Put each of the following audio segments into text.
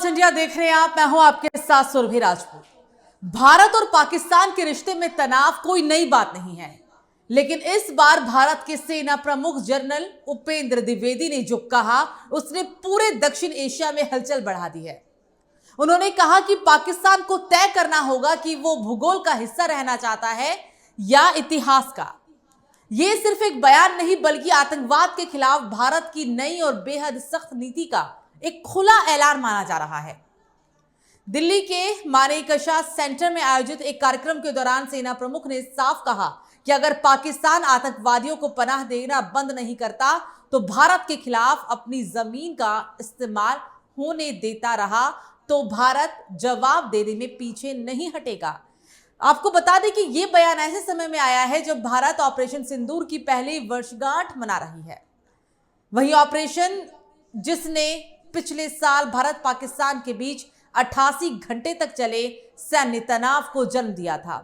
India देख रहे हैं आप। मैं हूं आपके साथ सुरभि राजपूत। भारत और पाकिस्तान के रिश्ते में तनाव कोई नई बात नहीं है, लेकिन इस बार भारत के सेना प्रमुख जनरल उपेंद्र द्विवेदी ने जो कहा उसने पूरे दक्षिण एशिया में हलचल बढ़ा दी है। उन्होंने कहा कि पाकिस्तान को तय करना होगा कि वो भूगोल का हिस्सा रहना चाहता है या इतिहास का। यह सिर्फ एक बयान नहीं बल्कि आतंकवाद के खिलाफ भारत की नई और बेहद सख्त नीति का एक खुला ऐलान माना जा रहा है। दिल्ली के मानेकशा सेंटर में आयोजित एक कार्यक्रम के दौरान सेना प्रमुख ने साफ कहा कि अगर पाकिस्तान आतंकवादियों को पनाह देना बंद नहीं करता तो भारत के खिलाफ अपनी जमीन का इस्तेमाल होने देता रहा तो भारत जवाब देने में पीछे नहीं हटेगा। आपको बता दें कि यह बयान ऐसे समय में आया है जब भारत ऑपरेशन सिंदूर की पहली वर्षगांठ मना रही है। वही ऑपरेशन जिसने पिछले साल भारत पाकिस्तान के बीच 88 घंटे तक चले सैन्य तनाव को जन्म दिया था।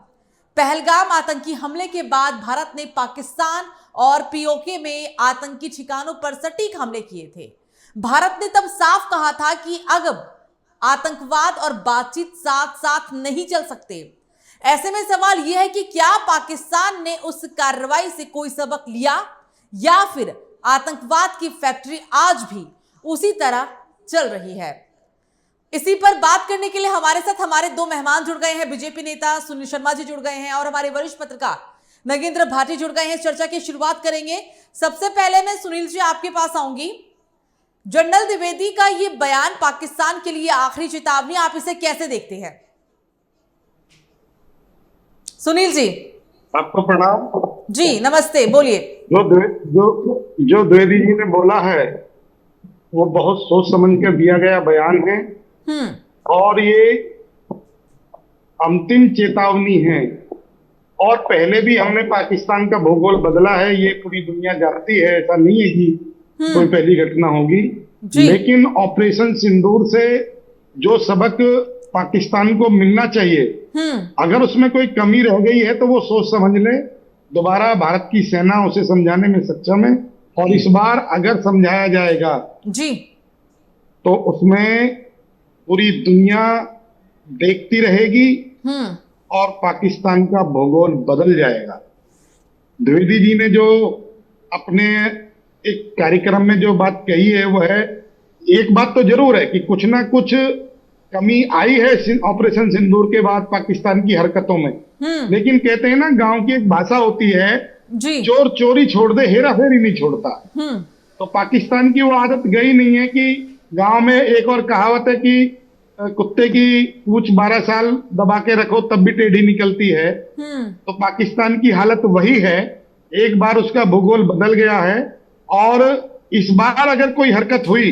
पहलगाम आतंकी हमले के बाद भारत ने पाकिस्तान और पीओके में आतंकी ठिकानों पर सटीक हमले किए थे। भारत ने तब साफ कहा था कि अब आतंकवाद और बातचीत साथ साथ नहीं चल सकते। ऐसे में सवाल यह है कि क्या पाकिस्तान ने उस कार्रवाई से कोई सबक लिया या फिर आतंकवाद की फैक्ट्री आज भी उसी तरह चल रही है। इसी पर बात करने के लिए हमारे साथ हमारे दो मेहमान जुड़ गए हैं। बीजेपी नेता सुनील शर्मा जी जुड़ गए हैं और हमारे वरिष्ठ पत्रकार नगेंद्र भाटी जुड़ गए हैं। चर्चा की शुरुआत करेंगे। सबसे पहले मैं सुनील जी आपके पास आऊंगी। जनरल द्विवेदी का ये बयान पाकिस्तान के लिए आखिरी चेतावनी, आप इसे कैसे देखते हैं? सुनील जी आपको प्रणाम जी, नमस्ते, बोलिए। जो द्विवेदी जी ने बोला है वो बहुत सोच समझ कर दिया गया बयान है और ये अंतिम चेतावनी है। और पहले भी हमने पाकिस्तान का भूगोल बदला है, ये पूरी दुनिया जानती है, ऐसा नहीं है कि कोई पहली घटना होगी। लेकिन ऑपरेशन सिंदूर से जो सबक पाकिस्तान को मिलना चाहिए, अगर उसमें कोई कमी रह गई है तो वो सोच समझ ले। दोबारा भारत की सेना उसे समझाने में सक्षम है और इस बार अगर समझाया जाएगा जी तो उसमें पूरी दुनिया देखती रहेगी और पाकिस्तान का भूगोल बदल जाएगा। द्विवेदी जी ने जो अपने एक कार्यक्रम में जो बात कही है वो है, एक बात तो जरूर है कि कुछ ना कुछ कमी आई है ऑपरेशन सिंदूर के बाद पाकिस्तान की हरकतों में। लेकिन कहते हैं ना, गांव की एक भाषा होती है जी, चोर चोरी छोड़ दे, हेरा फेरी नहीं छोड़ता। तो पाकिस्तान की वो आदत गई नहीं है कि गांव में एक और कहावत है कि कुत्ते की पूंछ 12 साल दबा के रखो तब भी टेढ़ी निकलती है। तो पाकिस्तान की हालत वही है। एक बार उसका भूगोल बदल गया है और इस बार अगर कोई हरकत हुई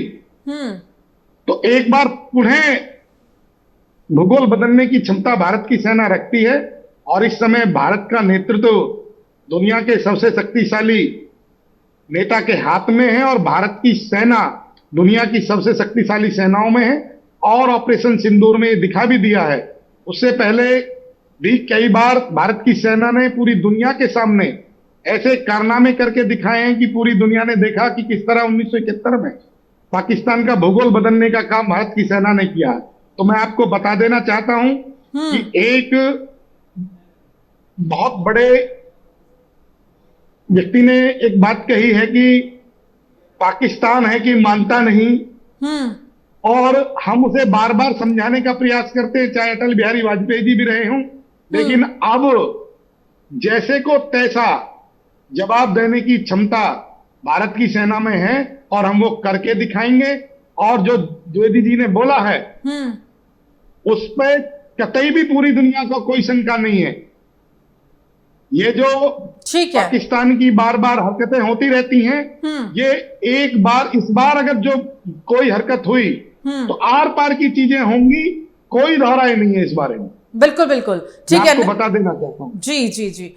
तो एक बार पुनः भूगोल बदलने की क्षमता भारत की सेना रखती है। और इस समय भारत का नेतृत्व दुनिया के सबसे शक्तिशाली नेता के हाथ में है और भारत की सेना दुनिया की सबसे शक्तिशाली सेनाओं में है और ऑपरेशन सिंदूर में दिखा भी दिया है। उससे पहले भी कई बार भारत की सेना ने पूरी दुनिया के सामने ऐसे कारनामे करके दिखाए हैं कि पूरी दुनिया ने देखा कि किस तरह 1971 में पाकिस्तान का भूगोल बदलने का काम भारत की सेना ने किया। तो मैं आपको बता देना चाहता हूं कि एक बहुत बड़े व्यक्ति ने एक बात कही है कि पाकिस्तान है कि मानता नहीं, और हम उसे बार बार समझाने का प्रयास करते हैं, चाहे अटल बिहारी वाजपेयी जी भी रहे हों। लेकिन अब जैसे को तैसा जवाब देने की क्षमता भारत की सेना में है और हम वो करके दिखाएंगे। और जो द्विवेदी जी ने बोला है उस पर कतई भी पूरी दुनिया को कोई शंका नहीं है। ये जो पाकिस्तान की बार बार हरकतें होती रहती हैं, ये एक बार इस बार अगर जो कोई हरकत हुई तो आर पार की चीजें होंगी, कोई दोहराए नहीं है इस बारे में। बिल्कुल बिल्कुल ठीक है, आपको बता देना चाहता हूं। जी जी जी।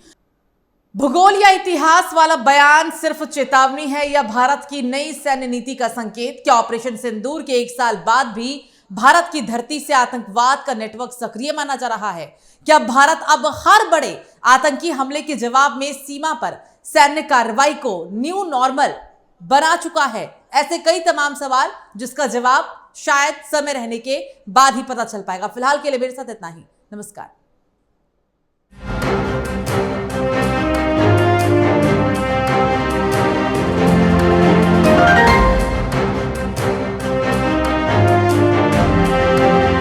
भूगोल या इतिहास वाला बयान सिर्फ चेतावनी है या भारत की नई सैन्य नीति का संकेत? क्या ऑपरेशन सिंदूर के 1 साल बाद भी भारत की धरती से आतंकवाद का नेटवर्क सक्रिय माना जा रहा है? क्या भारत अब हर बड़े आतंकी हमले के जवाब में सीमा पर सैन्य कार्रवाई को न्यू नॉर्मल बना चुका है? ऐसे कई तमाम सवाल जिसका जवाब शायद समय रहने के बाद ही पता चल पाएगा। फिलहाल के लिए मेरे साथ इतना ही। नमस्कार।